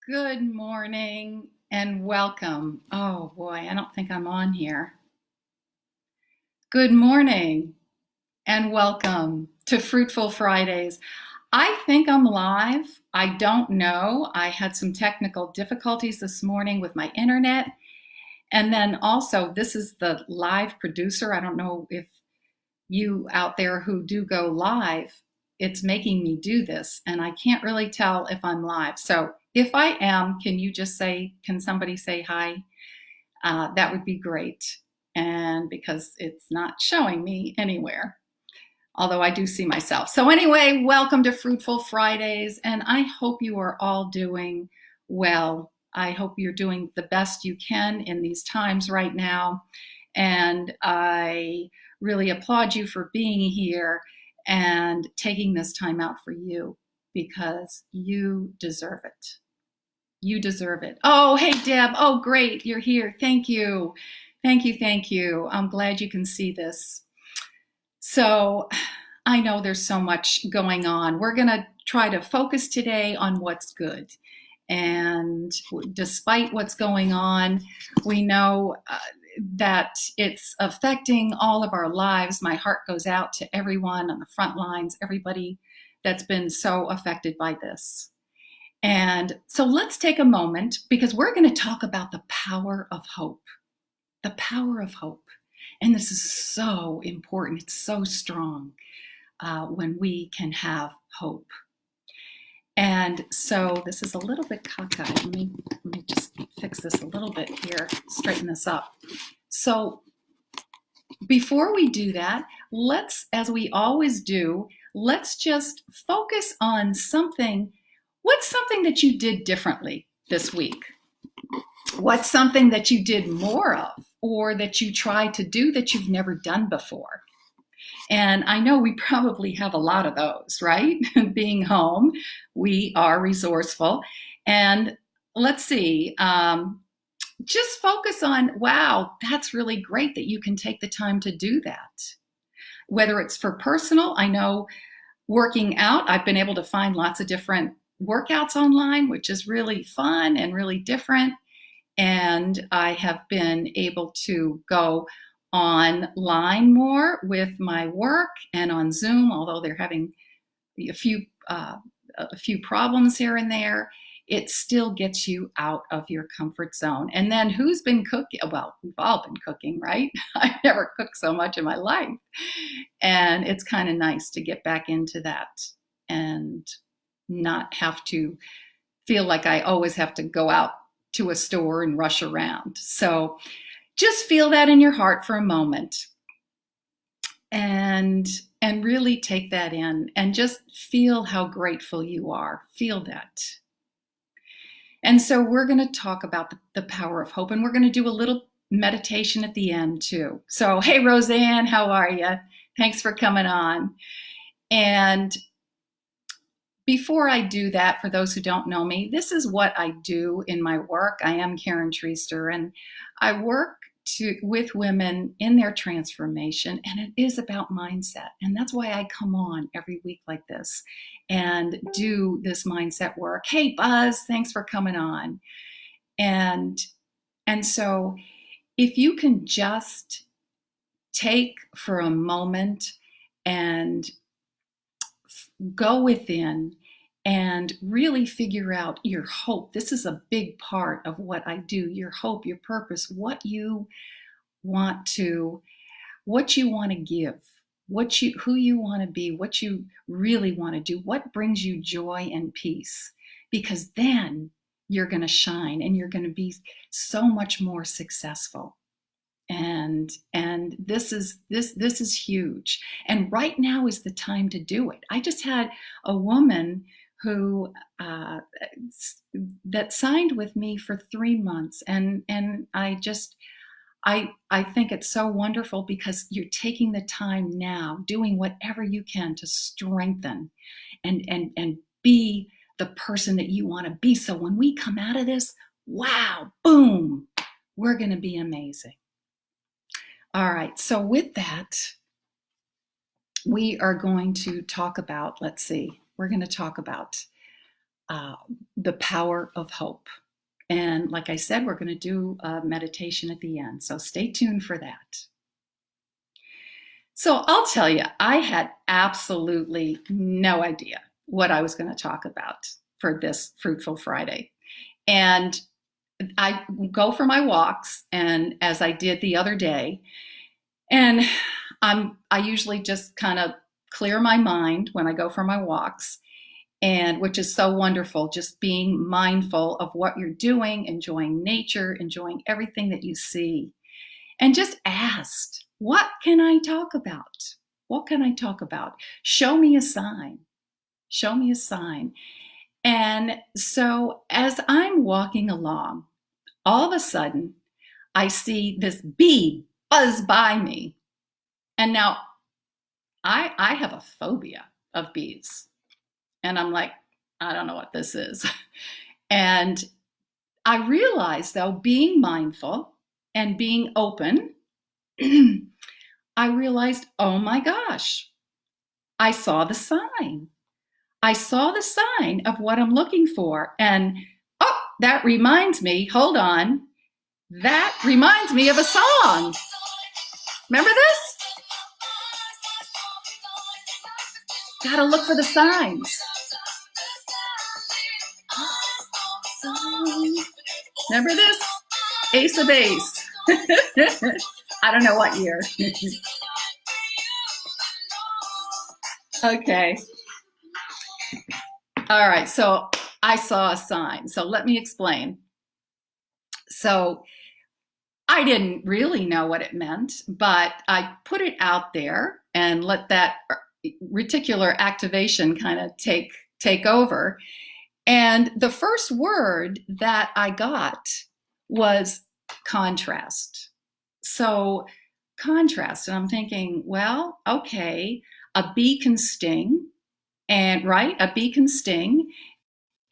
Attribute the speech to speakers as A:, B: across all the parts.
A: Good morning and welcome. Oh boy, I don't think I'm on here. Good morning and welcome to Fruitful Fridays. I think I'm live. I don't know. I had some technical difficulties this morning with my internet. And then also, this is the live producer. I don't know if you out there who do go live, it's making me do this, and I can't really tell if I'm live. So if I am, can somebody say hi? That would be great. And because it's not showing me anywhere, although I do see myself. So anyway, welcome to Fruitful Fridays, and I hope you are all doing well. I hope you're doing the best you can in these times right now. And I really applaud you for being here and taking this time out for you because you deserve it. You deserve it. Oh, hey, Deb. Oh, great. You're here. Thank you. Thank you. Thank you. I'm glad you can see this. So I know there's so much going on. We're going to try to focus today on what's good. And despite what's going on, we know that it's affecting all of our lives. My heart goes out to everyone on the front lines, everybody that's been so affected by this. And so let's take a moment because we're going to talk about the power of hope. The power of hope. And this is so important. It's so strong when we can have hope. And so this is a little bit cockeyed. Let me just fix this a little bit here, straighten this up. So before we do that, let's, as we always do, let's just focus on something. What's something that you did differently this week? What's something that you did more of or that you tried to do that you've never done before? And I know we probably have a lot of those, right? Being home, we are resourceful. And let's see, just focus on, wow, that's really great that you can take the time to do that. Whether it's for personal, I know working out, I've been able to find lots of different workouts online, which is really fun and really different. And I have been able to go online more with my work and on Zoom, although they're having a few problems here and there. It still gets you out of your comfort zone. And then who's been cooking? Well, we've all been cooking, right? I've never cooked so much in my life. And it's kind of nice to get back into that and not have to feel like I always have to go out to a store and rush around. So just feel that in your heart for a moment and really take that in and just feel how grateful you are. Feel that. And so we're going to talk about the power of hope, and we're going to do a little meditation at the end too. So, hey, Roseanne, how are you? Thanks for coming on. And before I do that, for those who don't know me, this is what I do in my work. I am Karen Treaster, and I work with women in their transformation, and it is about mindset. And that's why I come on every week like this and do this mindset work. Hey, Buzz, thanks for coming on. And so if you can just take for a moment and go within and really figure out your hope. This is a big part of what I do. Your hope, your purpose, what you want to give, who you want to be, what you really want to do, what brings you joy and peace. Because then you're going to shine and you're going to be so much more successful. And this is huge. And right now is the time to do it. I just had a woman who that signed with me for 3 months, and I think it's so wonderful because you're taking the time now, doing whatever you can to strengthen and be the person that you want to be. So when we come out of this, wow, boom, we're going to be amazing. All right, so with that, we are going to talk about, we're going to talk about uh, the power of hope. And like I said, we're going to do a meditation at the end. So stay tuned for that. So I'll tell you, I had absolutely no idea what I was going to talk about for this Fruitful Friday. And I go for my walks, and as I did the other day, and I usually just kind of clear my mind when I go for my walks, and which is so wonderful, just being mindful of what you're doing, enjoying nature, enjoying everything that you see, and just asked, what can I talk about? What can I talk about? Show me a sign. Show me a sign. And so as I'm walking along, all of a sudden, I see this bee buzz by me. And now I have a phobia of bees. And I'm like, I don't know what this is. And I realized, though, being mindful and being open, I realized, oh my gosh, I saw the sign. I saw the sign of what I'm looking for. And oh, that reminds me, hold on, that reminds me of a song. Remember this? Gotta look for the signs. Remember this? Ace of Base. I don't know what year. Okay. All right, so I saw a sign. So let me explain. So I didn't really know what it meant, but I put it out there and let that reticular activation kind of take over. And the first word that I got was contrast. So contrast, and I'm thinking, well, okay, a bee can sting, and right, a bee can sting,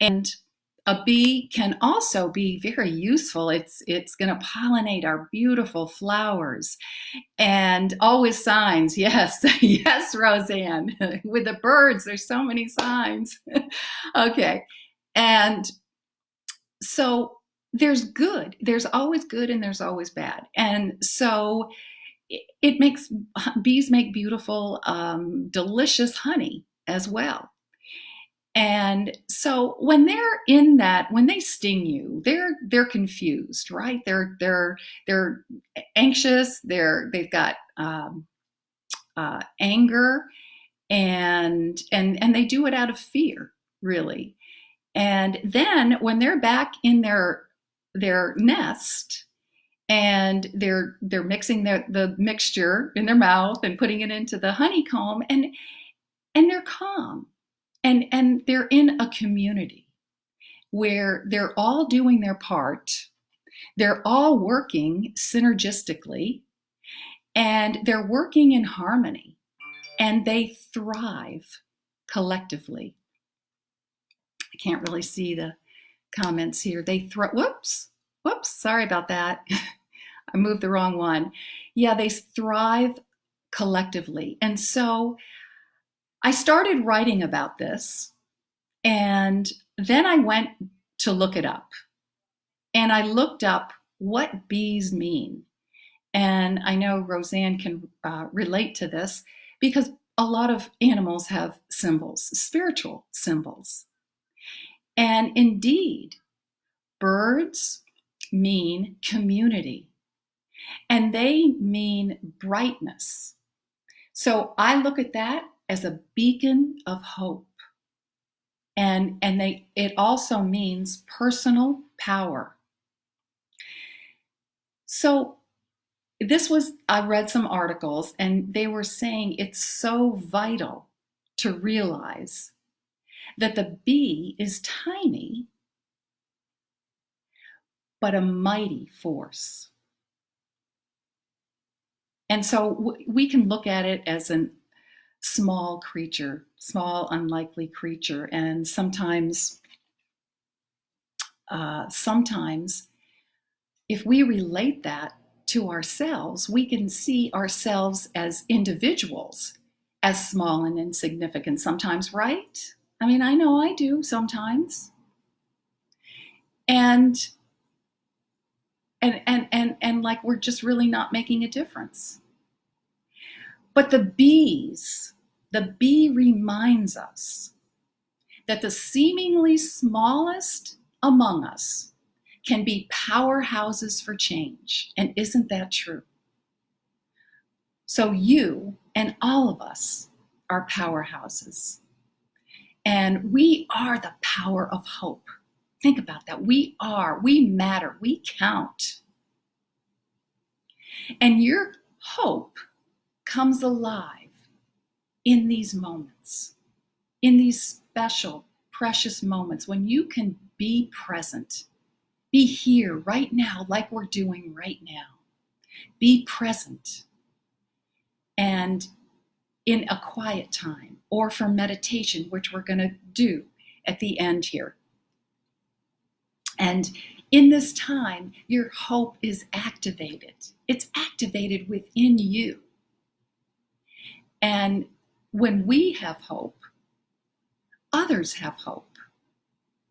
A: and a bee can also be very useful. It's going to pollinate our beautiful flowers, and always signs. Yes, yes, Roseanne. With the birds, there's so many signs. Okay, and so there's good. There's always good, and there's always bad, and so it makes bees make beautiful, delicious honey as well. And so when they're in that, when they sting you, they're confused, right? They're anxious. They've got anger, and they do it out of fear, really. And then when they're back in their nest, and they're mixing the mixture in their mouth and putting it into the honeycomb, and they're calm, and they're in a community where they're all doing their part, they're all working synergistically, and they're working in harmony, and they thrive collectively. I can't really see the comments here. They whoops, sorry about that. I moved the wrong one. Yeah, they thrive collectively. And so I started writing about this, and then I went to look it up. And I looked up what bees mean. And I know Roseanne can relate to this, because a lot of animals have symbols, spiritual symbols. And indeed, birds mean community, and they mean brightness. So I look at that as a beacon of hope. And it also means personal power. So I read some articles, and they were saying it's so vital to realize that the bee is tiny, but a mighty force. And so we can look at it as a small creature, small, unlikely creature. And sometimes if we relate that to ourselves, we can see ourselves as individuals, as small and insignificant sometimes, right? I mean, I know I do sometimes. And and like we're just really not making a difference. But the bee reminds us that the seemingly smallest among us can be powerhouses for change. And isn't that true? So you and all of us are powerhouses. And we are the power of hope. Think about that. We matter, we count. And your hope comes alive in these moments, in these special, precious moments when you can be present, be here right now, like we're doing right now. Be present and in a quiet time or for meditation, which we're going to do at the end here. And in this time, your hope is activated. It's activated within you. And when we have hope, others have hope.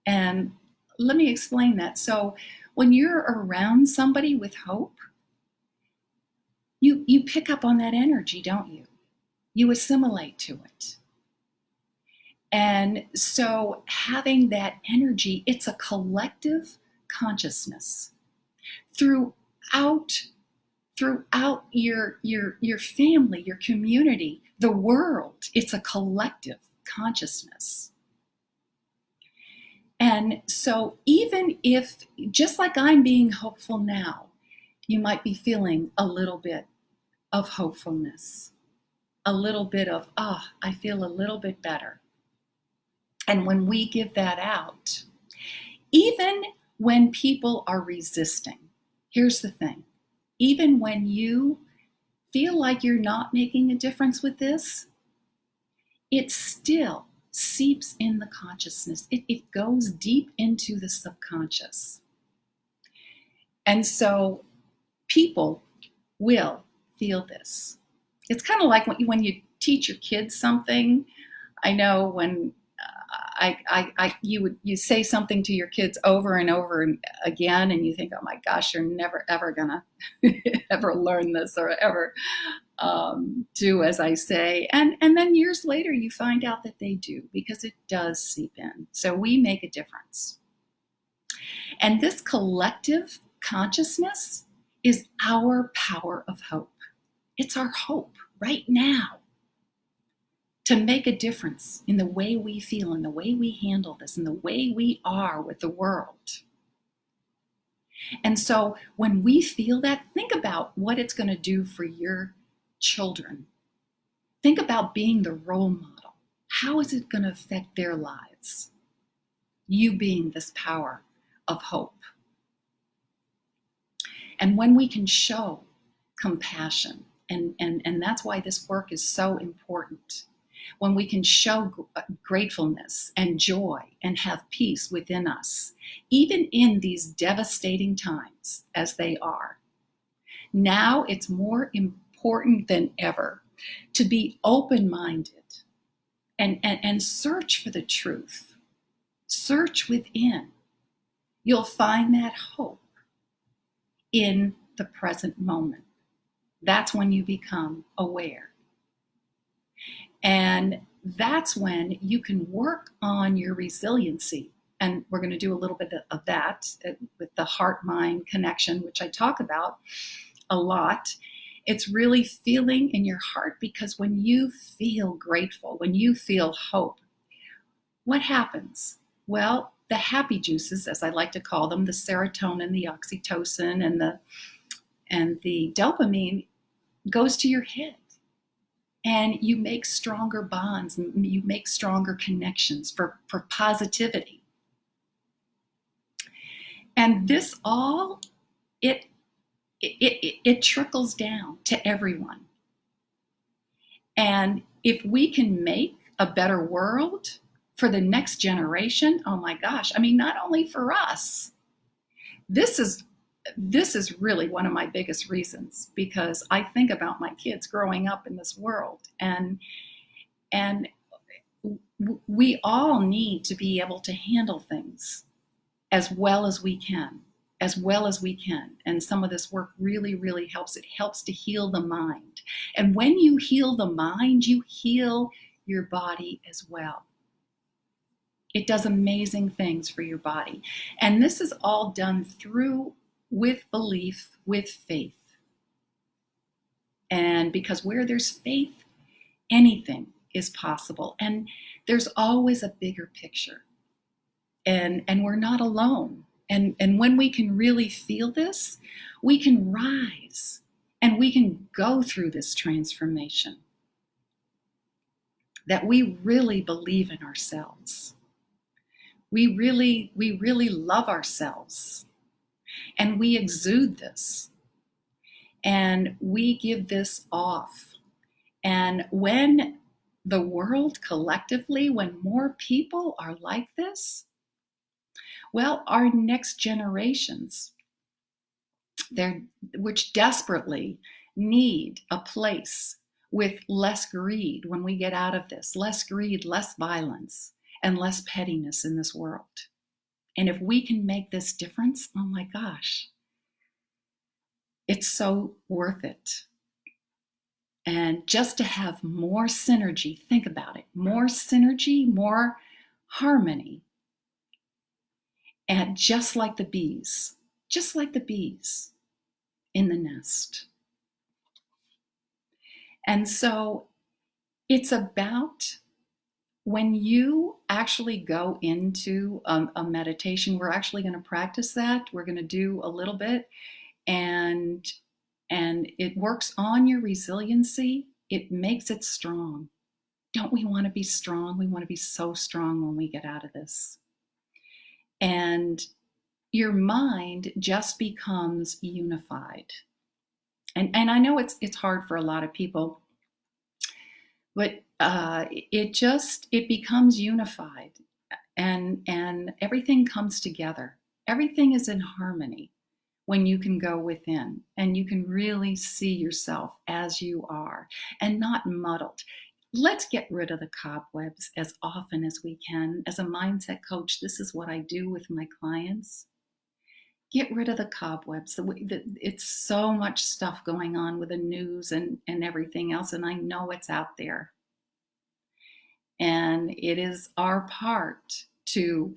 A: And let me explain that. So when you're around somebody with hope, you pick up on that energy, don't you? You assimilate to it. And so having that energy, it's a collective consciousness throughout your family, your community, the world. It's a collective consciousness. And so even if, just like I'm being hopeful now, you might be feeling a little bit of hopefulness, a little bit of, I feel a little bit better. And when we give that out, even when people are resisting, here's the thing, even when you feel like you're not making a difference with this, it still seeps in the consciousness. It goes deep into the subconscious. And so people will feel this. It's kind of like when you teach your kids something. I know when you say something to your kids over and over again, and you think, oh my gosh, you're never ever gonna ever learn this or ever do as I say, and then years later you find out that they do, because it does seep in. So we make a difference, and this collective consciousness is our power of hope. It's our hope right now to make a difference in the way we feel, in the way we handle this, in the way we are with the world. And so when we feel that, think about what it's going to do for your children. Think about being the role model. How is it going to affect their lives? You being this power of hope. And when we can show compassion, and that's why this work is so important. When we can show gratefulness and joy and have peace within us, even in these devastating times as they are. Now it's more important than ever to be open-minded and search for the truth. Search within. You'll find that hope in the present moment. That's when you become aware. And that's when you can work on your resiliency. And we're going to do a little bit of that with the heart-mind connection, which I talk about a lot. It's really feeling in your heart, because when you feel grateful, when you feel hope, what happens? Well, the happy juices, as I like to call them, the serotonin, the oxytocin, and the dopamine goes to your head. And you make stronger bonds, and you make stronger connections for positivity. And this all, it trickles down to everyone. And if we can make a better world for the next generation, oh my gosh, I mean, not only for us, this is really one of my biggest reasons, because I think about my kids growing up in this world, and we all need to be able to handle things as well as we can, as well as we can. And some of this work really, really helps. It helps to heal the mind. And when you heal the mind, you heal your body as well. It does amazing things for your body. And this is all done through with belief, with faith. And because where there's faith, anything is possible. And there's always a bigger picture. And we're not alone. And when we can really feel this, we can rise and we can go through this transformation. That we really believe in ourselves. We really love ourselves. And we exude this. And we give this off. And when the world collectively, when more people are like this, well, our next generations, which desperately need a place with less greed when we get out of this, less greed, less violence, and less pettiness in this world. And if we can make this difference, oh my gosh, it's so worth it. And just to have more synergy, think about it, more synergy, more harmony. And just like the bees in the nest. And so it's about when you actually go into a meditation, we're actually going to practice that. We're going to do a little bit, and it works on your resiliency. It makes it strong. Don't we want to be strong? We want to be so strong when we get out of this. And your mind just becomes unified. And I know it's hard for a lot of people, but it becomes unified, and everything comes together. Everything is in harmony when you can go within and you can really see yourself as you are and not muddled. Let's get rid of the cobwebs as often as we can. As a mindset coach, this is what I do with my clients. Get rid of the cobwebs. It's so much stuff going on with the news and everything else, and I know it's out there. And it is our part to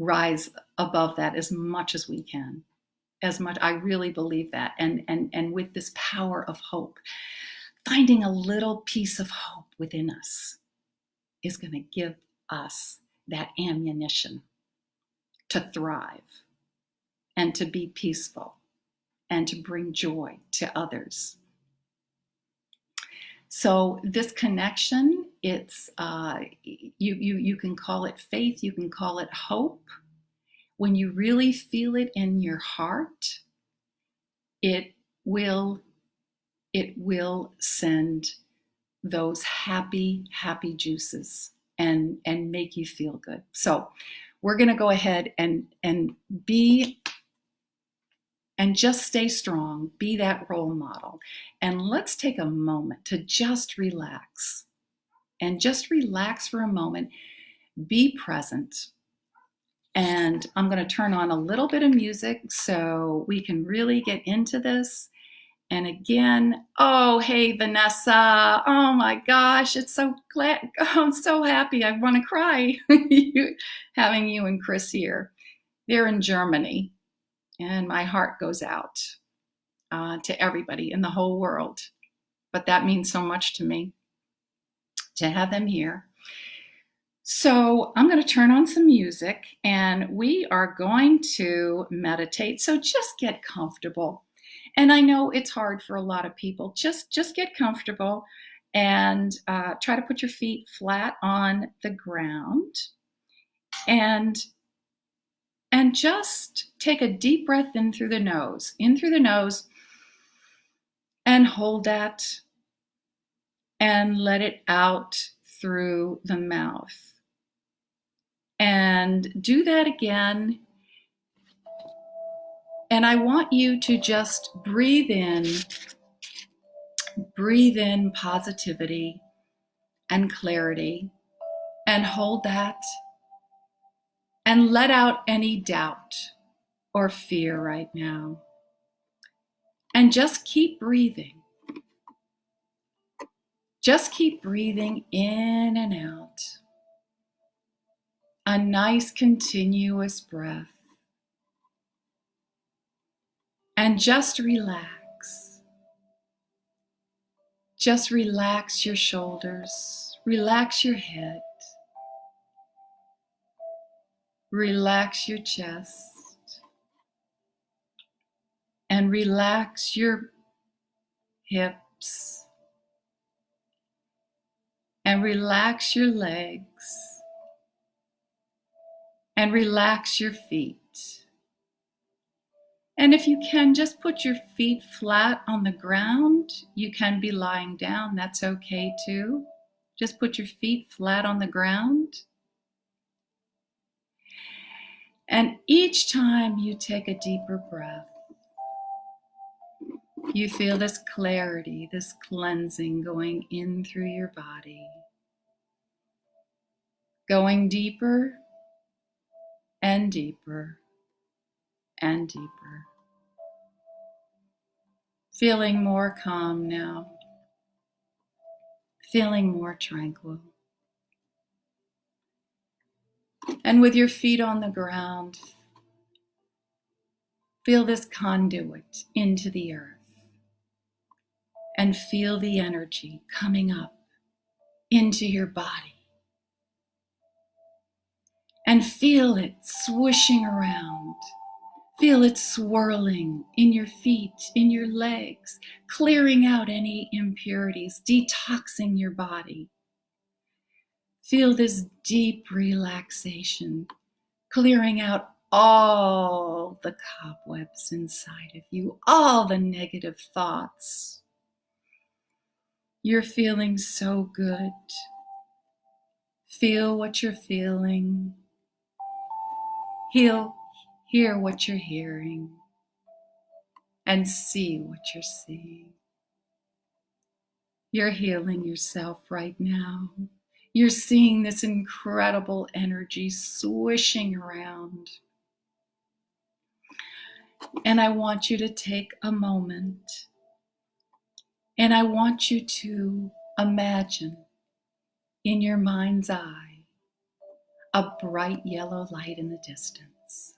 A: rise above that as much as we can. As much, I really believe that. And with this power of hope, finding a little piece of hope within us is going to give us that ammunition to thrive and to be peaceful and to bring joy to others. So this connection, it's you can call it faith, you can call it hope. When you really feel it in your heart, it will send those happy juices and make you feel good. So we're going to go ahead and be and just stay strong, be that role model. And let's take a moment to just relax. And just relax for a moment, be present. And I'm going to turn on a little bit of music so we can really get into this. And again, oh, hey, Vanessa. Oh my gosh, it's so glad. Oh, I'm so happy. I want to cry having you and Chris here. They're in Germany. And my heart goes out to everybody in the whole world. But that means so much to me to have them here. So I'm going to turn on some music and we are going to meditate. So just get comfortable. And I know it's hard for a lot of people. Just get comfortable and try to put your feet flat on the ground. And just take a deep breath in through the nose, and hold that and let it out through the mouth. And do that again. And I want you to just breathe in positivity and clarity And hold that and let out any doubt or fear right now. And just keep breathing. Just keep breathing in and out. A nice continuous breath. And just relax. Just relax your shoulders. Relax your head. Relax your chest. And relax your hips. And relax your legs. And relax your feet. And if you can, just put your feet flat on the ground. You can be lying down, that's okay too. Just put your feet flat on the ground. And each time you take a deeper breath, you feel this clarity, this cleansing going in through your body. Going deeper and deeper and deeper. Feeling more calm now. Feeling more tranquil. And with your feet on the ground, feel this conduit into the earth. And feel the energy coming up into your body. And feel it swishing around. Feel it swirling in your feet, in your legs, clearing out any impurities, detoxing your body. Feel this deep relaxation, clearing out all the cobwebs inside of you, all the negative thoughts. You're feeling so good. Feel what you're feeling. Hear what you're hearing. And see what you're seeing. You're healing yourself right now. You're seeing this incredible energy swishing around. And I want you to take a moment and I want you to imagine in your mind's eye a bright yellow light in the distance.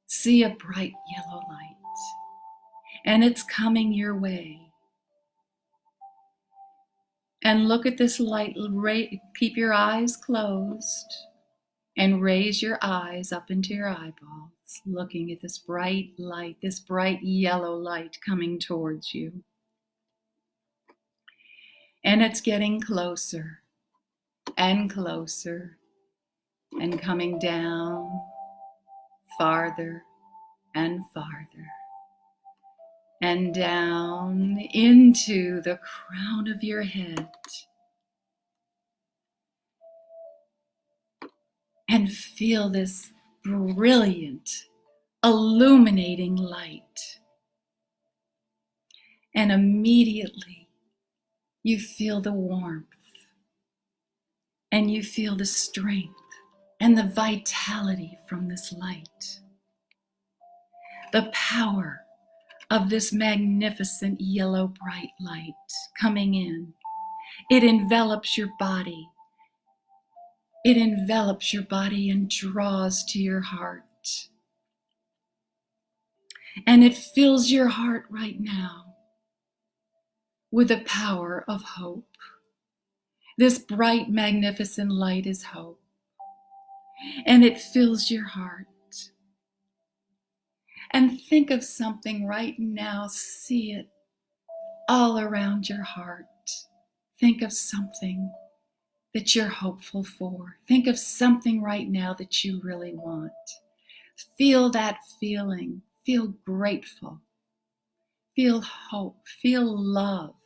A: See a bright yellow light and it's coming your way. And look at this light, keep your eyes closed and raise your eyes up into your eyeballs, looking at this bright light, this bright yellow light coming towards you. And it's getting closer and closer and coming down farther and farther and down into the crown of your head. And feel this brilliant, illuminating light. And immediately you feel the warmth and you feel the strength and the vitality from this light. The power of this magnificent yellow bright light coming in. It envelops your body. It envelops your body and draws to your heart. And it fills your heart right now with the power of hope. This bright, magnificent light is hope. And it fills your heart. And think of something right now. See it all around your heart. Think of something that you're hopeful for. Think of something right now that you really want. Feel that feeling. Feel grateful. Feel hope. Feel love.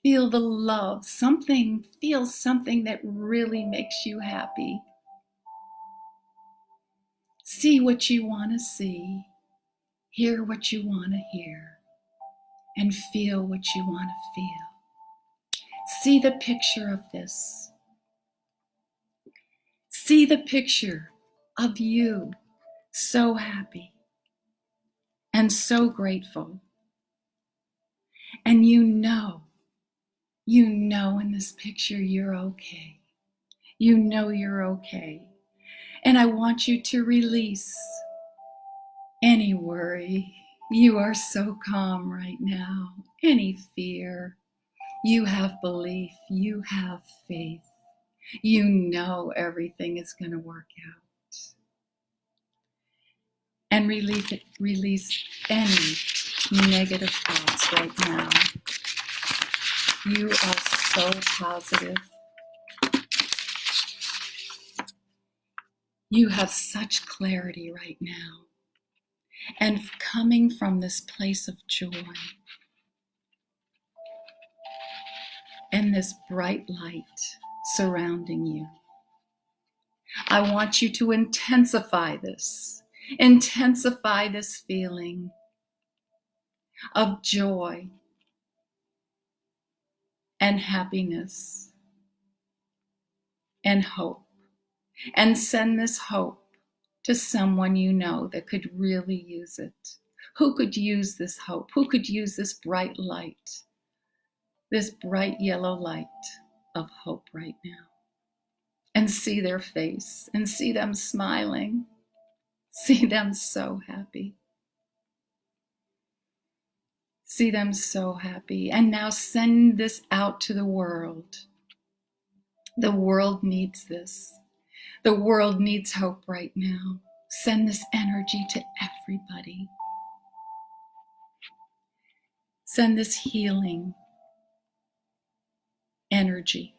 A: Feel the love. Feel something that really makes you happy. See what you want to see. Hear what you want to hear. And feel what you want to feel. See the picture of this. See the picture of you so happy and so grateful. And you know in this picture you're okay. You know you're okay. And I want you to release any worry. You are so calm right now. Any fear. You have belief. You have faith. You know everything is going to work out. And release any negative thoughts right now. You are so positive. You have such clarity right now. And coming from this place of joy and this bright light surrounding you, I want you to intensify this feeling of joy and happiness and hope. And send this hope to someone you know that could really use it. Who could use this hope? Who could use this bright light, this bright yellow light of hope right now? And see their face and see them smiling. See them so happy. See them so happy. And now send this out to the world. The world needs this. The world needs hope right now. Send this energy to everybody. Send this healing energy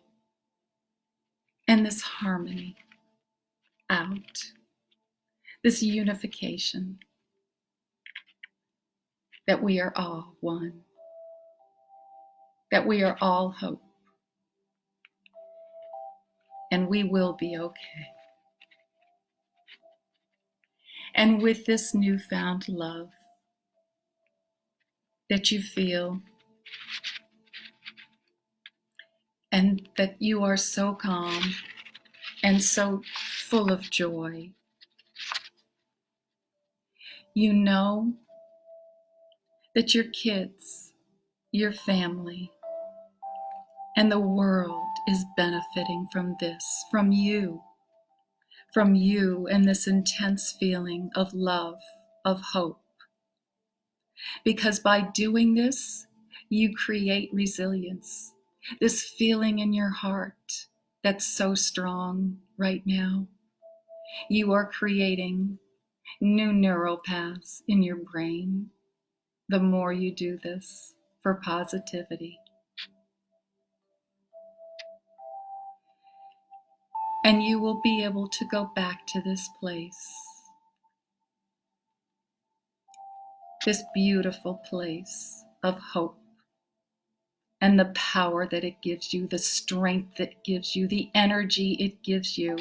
A: and this harmony out. This unification that we are all one. That we are all hope. And we will be okay. And with this newfound love that you feel, and that you are so calm and so full of joy, you know that your kids, your family, and the world is benefiting from this, from you and this intense feeling of love, of hope. Because by doing this, you create resilience, this feeling in your heart that's so strong right now. You are creating new neural paths in your brain the more you do this for positivity. And you will be able to go back to this place, this beautiful place of hope, and the power that it gives you, the strength that it gives you, the energy it gives you.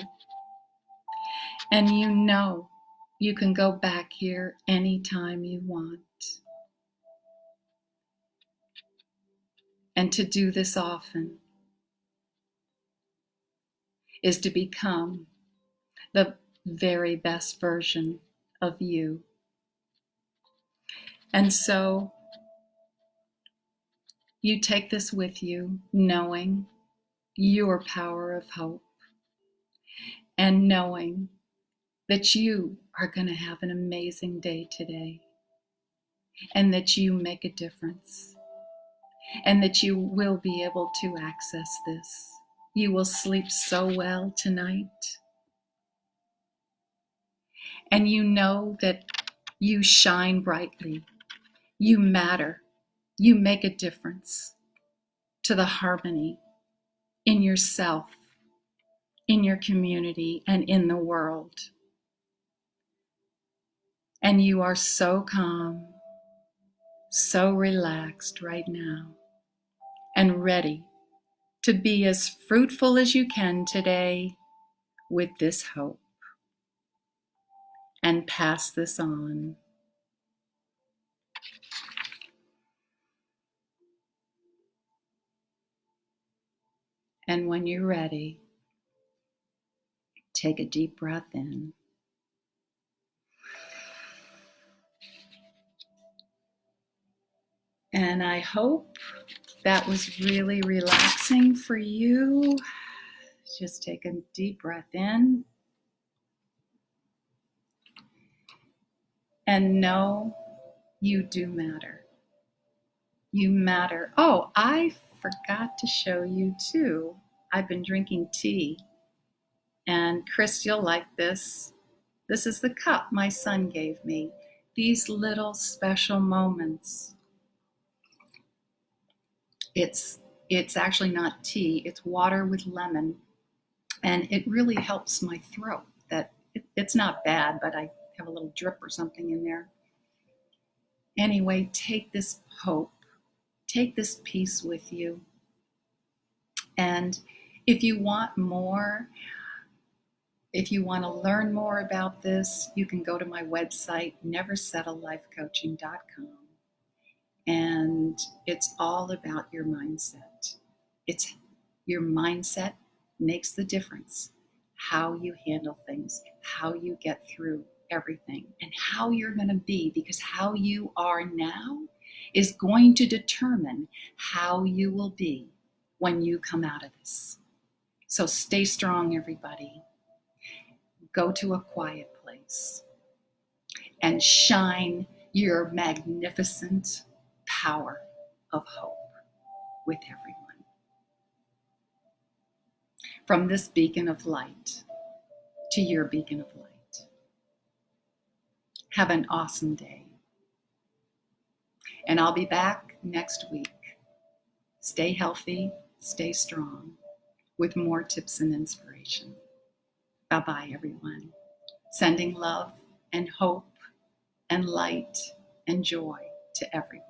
A: And you know you can go back here anytime you want. And to do this often is to become the very best version of you. And so you take this with you, knowing your power of hope and knowing that you are going to have an amazing day today and that you make a difference and that you will be able to access this. You will sleep so well tonight. And you know that you shine brightly. You matter. You make a difference to the harmony in yourself, in your community, and in the world. And you are so calm, so relaxed right now, and ready to be as fruitful as you can today with this hope. And pass this on. And when you're ready, Take a deep breath in. And I hope that was really relaxing for you. Just take a deep breath in. And know you do matter. You matter. Oh, I forgot to show you too. I've been drinking tea. And Chris, you'll like this. This is the cup my son gave me. These little special moments. It's actually not tea, it's water with lemon. And it really helps my throat. It's not bad, but I have a little drip or something in there. Anyway, take this hope, take this peace with you. And if you want more, if you want to learn more about this, you can go to my website, neversettlelifecoaching.com. And it's all about your mindset. It's your mindset makes the difference. How you handle things, how you get through everything, and how you're going to be, because how you are now is going to determine how you will be when you come out of this. So stay strong, everybody. Go to a quiet place and shine your magnificent power of hope with everyone. From this beacon of light to your beacon of light. Have an awesome day. And I'll be back next week. Stay healthy, stay strong, with more tips and inspiration. Bye-bye, everyone. Sending love and hope and light and joy to everyone.